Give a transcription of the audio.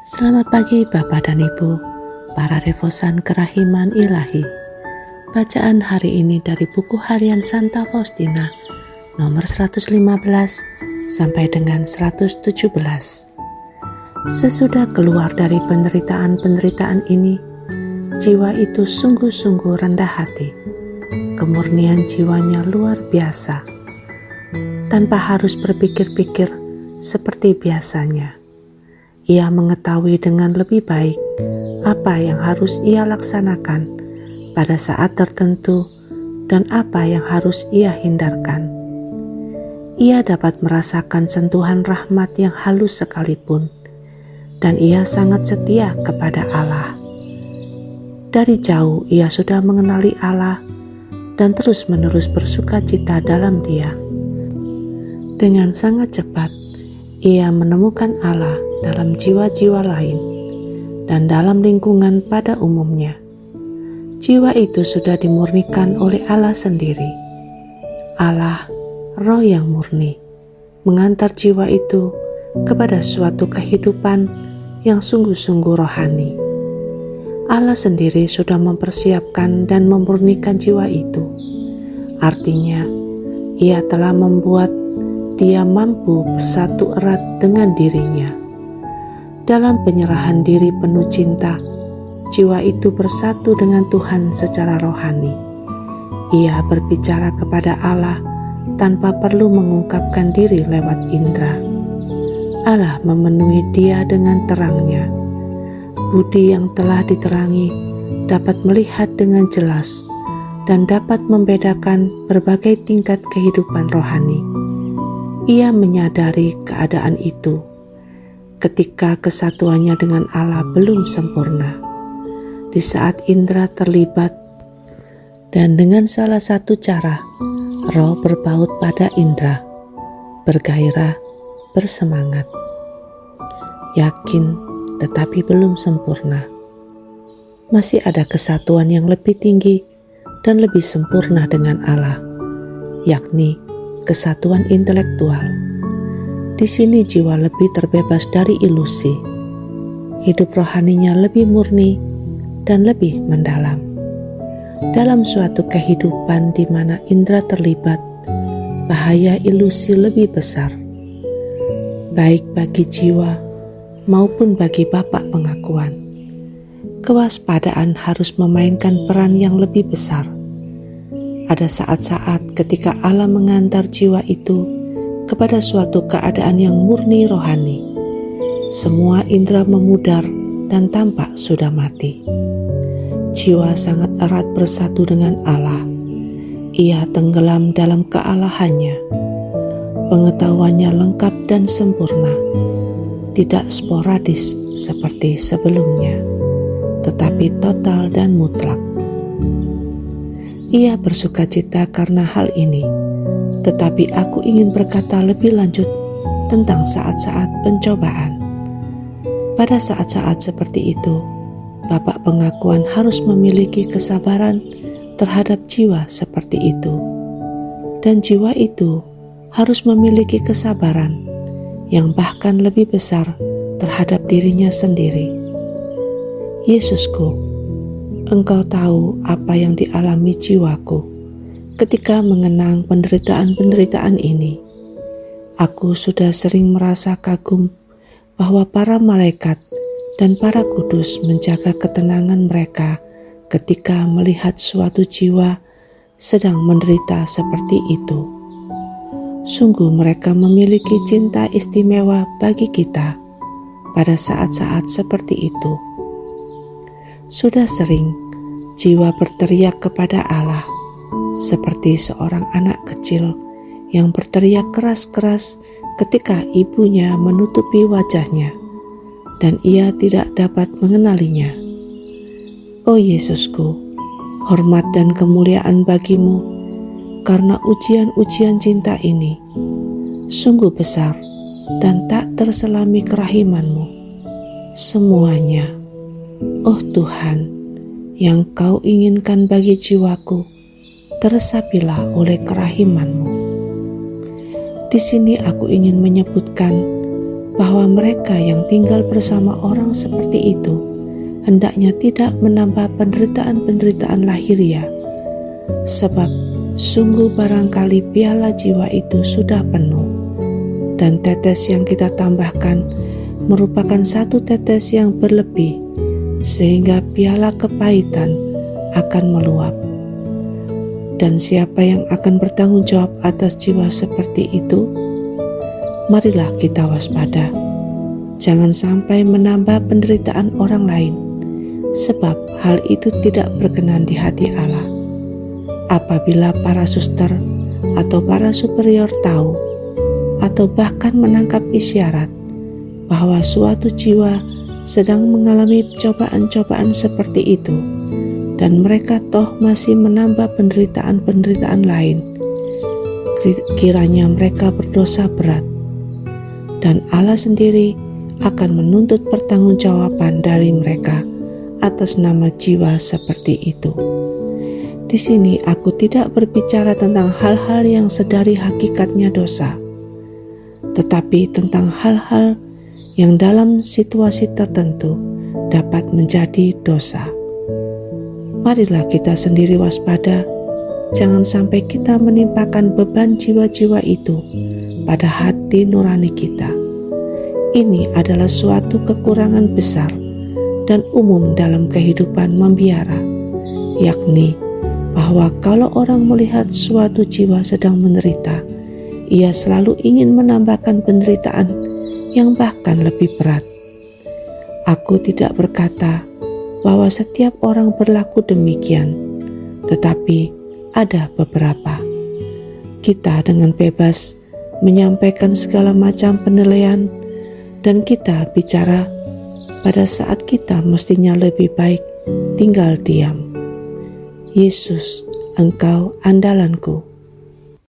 Selamat pagi Bapak dan Ibu, para devosan kerahiman ilahi. Bacaan hari ini dari buku harian Santa Faustina, nomor 115 sampai dengan 117. Sesudah keluar dari penderitaan-penderitaan ini, jiwa itu sungguh-sungguh rendah hati. Kemurnian jiwanya luar biasa, tanpa harus berpikir-pikir seperti biasanya. Ia mengetahui dengan lebih baik apa yang harus ia laksanakan pada saat tertentu dan apa yang harus ia hindarkan. Ia dapat merasakan sentuhan rahmat yang halus sekalipun, dan ia sangat setia kepada Allah. Dari jauh ia sudah mengenali Allah dan terus-menerus bersuka cita dalam Dia. Dengan sangat cepat ia menemukan Allah dalam jiwa-jiwa lain dan dalam lingkungan pada umumnya. Jiwa itu sudah dimurnikan oleh Allah sendiri. Allah, Roh yang murni, mengantar jiwa itu kepada suatu kehidupan yang sungguh-sungguh rohani. Allah sendiri sudah mempersiapkan dan memurnikan jiwa itu. Artinya, Ia telah membuat dia mampu bersatu erat dengan dirinya. Dalam penyerahan diri penuh cinta, jiwa itu bersatu dengan Tuhan secara rohani. Ia berbicara kepada Allah tanpa perlu mengungkapkan diri lewat indera. Allah memenuhi dia dengan terangnya. Budi yang telah diterangi dapat melihat dengan jelas dan dapat membedakan berbagai tingkat kehidupan rohani. Ia menyadari keadaan itu ketika kesatuannya dengan Allah belum sempurna. Di saat indera terlibat, dan dengan salah satu cara, roh berbaut pada indera, bergairah, bersemangat, yakin tetapi belum sempurna. Masih ada kesatuan yang lebih tinggi dan lebih sempurna dengan Allah, yakni kesatuan intelektual. Di sini jiwa lebih terbebas dari ilusi. Hidup rohaninya lebih murni dan lebih mendalam. Dalam suatu kehidupan di mana indera terlibat, bahaya ilusi lebih besar, baik bagi jiwa maupun bagi Bapak pengakuan. Kewaspadaan harus memainkan peran yang lebih besar. Ada saat-saat ketika Allah mengantar jiwa itu kepada suatu keadaan yang murni rohani. Semua indera memudar dan tampak sudah mati. Jiwa sangat erat bersatu dengan Allah. Ia tenggelam dalam kealahannya. Pengetahuannya lengkap dan sempurna, tidak sporadis seperti sebelumnya, tetapi total dan mutlak. Ia bersukacita karena hal ini, tetapi aku ingin berkata lebih lanjut tentang saat-saat pencobaan. Pada saat-saat seperti itu, Bapak pengakuan harus memiliki kesabaran terhadap jiwa seperti itu, dan jiwa itu harus memiliki kesabaran yang bahkan lebih besar terhadap dirinya sendiri. Yesusku, Engkau tahu apa yang dialami jiwaku ketika mengenang penderitaan-penderitaan ini. Aku sudah sering merasa kagum bahwa para malaikat dan para kudus menjaga ketenangan mereka ketika melihat suatu jiwa sedang menderita seperti itu. Sungguh mereka memiliki cinta istimewa bagi kita pada saat-saat seperti itu. Sudah sering jiwa berteriak kepada Allah seperti seorang anak kecil yang berteriak keras-keras ketika ibunya menutupi wajahnya dan ia tidak dapat mengenalinya. Oh Yesusku, hormat dan kemuliaan bagimu karena ujian-ujian cinta ini sungguh besar dan tak terselami kerahimanmu. Semuanya, oh Tuhan, yang Kau inginkan bagi jiwaku, teresapilah oleh kerahiman-Mu. Di sini aku ingin menyebutkan bahwa mereka yang tinggal bersama orang seperti itu hendaknya tidak menambah penderitaan-penderitaan lahiriah, sebab sungguh barangkali piala jiwa itu sudah penuh, dan tetes yang kita tambahkan merupakan satu tetes yang berlebih, sehingga piala kepahitan akan meluap. Dan siapa yang akan bertanggung jawab atas jiwa seperti itu? Marilah kita waspada, jangan sampai menambah penderitaan orang lain, sebab hal itu tidak berkenan di hati Allah. Apabila para suster atau para superior tahu, atau bahkan menangkap isyarat bahwa suatu jiwa sedang mengalami cobaan-cobaan seperti itu, dan mereka toh masih menambah penderitaan-penderitaan lain, kiranya mereka berdosa berat, dan Allah sendiri akan menuntut pertanggungjawaban dari mereka atas nama jiwa seperti itu. Di sini aku tidak berbicara tentang hal-hal yang sedari hakikatnya dosa, tetapi tentang hal-hal yang dalam situasi tertentu dapat menjadi dosa. Marilah kita sendiri waspada, jangan sampai kita menimpakan beban jiwa-jiwa itu pada hati nurani kita. Ini adalah suatu kekurangan besar dan umum dalam kehidupan membiara, yakni bahwa kalau orang melihat suatu jiwa sedang menderita, ia selalu ingin menambahkan penderitaan yang bahkan lebih berat. Aku tidak berkata bahwa setiap orang berlaku demikian, tetapi ada beberapa. Kita dengan bebas menyampaikan segala macam penilaian, dan kita bicara pada saat kita mestinya lebih baik tinggal diam. Yesus, Engkau andalanku.